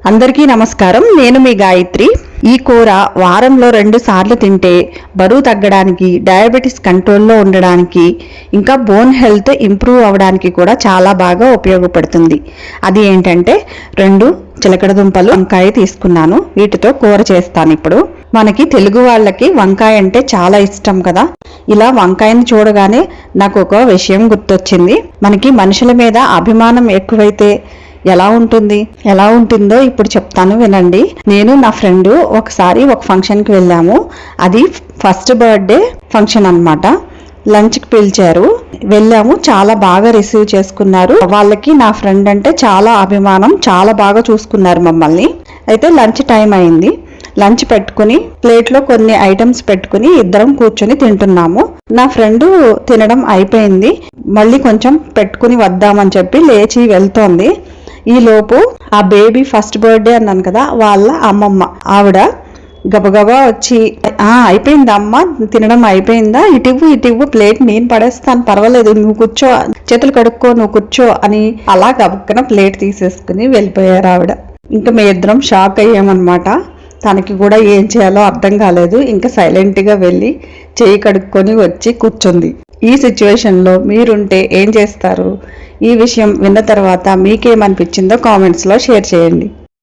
అందరికీ నమస్కారం. నేను మీ గాయత్రి. ఈ కూర వారంలో 2 సార్లు తింటే బరువు తగ్గడానికి, డయాబెటిస్ కంట్రోల్లో ఉండడానికి, ఇంకా బోన్ హెల్త్ ఇంప్రూవ్ అవ్వడానికి కూడా చాలా బాగా ఉపయోగపడుతుంది. అది ఏంటంటే 2 చిలకడ దుంపలు, వంకాయ తీసుకున్నాను. వీటితో కూర చేస్తాను. ఇప్పుడు మనకి తెలుగు వాళ్ళకి వంకాయ అంటే చాలా ఇష్టం కదా. ఇలా వంకాయని చూడగానే నాకు ఒక విషయం గుర్తొచ్చింది. మనకి మనుషుల మీద అభిమానం ఎక్కువైతే ఎలా ఉంటుందో ఇప్పుడు చెప్తాను, వినండి. నేను నా ఫ్రెండ్ ఒకసారి ఒక ఫంక్షన్కి వెళ్ళాము. అది ఫస్ట్ బర్త్డే ఫంక్షన్ అన్నమాట. లంచ్కి పిలిచారు, వెళ్ళాము. చాలా బాగా రిసీవ్ చేసుకున్నారు. వాళ్ళకి నా ఫ్రెండ్ అంటే చాలా అభిమానం, చాలా బాగా చూసుకున్నారు మమ్మల్ని. అయితే లంచ్ టైం అయింది. లంచ్ పెట్టుకుని ప్లేట్లో కొన్ని ఐటమ్స్ పెట్టుకుని ఇద్దరం కూర్చొని తింటున్నాము. నా ఫ్రెండ్ తినడం అయిపోయింది, మళ్ళీ కొంచెం పెట్టుకుని వద్దామని చెప్పి లేచి వెళ్తోంది. ఈ లోపు ఆ బేబీ ఫస్ట్ బర్త్డే అన్నాను కదా, వాళ్ళ అమ్మమ్మ ఆవిడ గబగబా వచ్చి, అయిపోయిందా అమ్మ, తినడం అయిపోయిందా, ఇటివ్వు ప్లేట్ నేను పడేస్తాను, పర్వాలేదు, నువ్వు కూర్చో, చేతులు కడుక్కో, నువ్వు కూర్చో అని అలా గబక్కన ప్లేట్ తీసేసుకుని వెళ్ళిపోయారు ఆవిడ. ఇంకా మీ ఇద్దరం షాక్ అయ్యామన్నమాట. తనకి కూడా ఏం చేయాలో అర్థం కాలేదు. ఇంకా సైలెంట్గా వెళ్ళి చేయి కడుక్కొని వచ్చి కూర్చుంది. ఈ సిచ్యువేషన్లో మీరుంటే ఏం చేస్తారు? ఈ విషయం విన్న తర్వాత మీకేమనిపించిందో కామెంట్స్లో షేర్ చేయండి.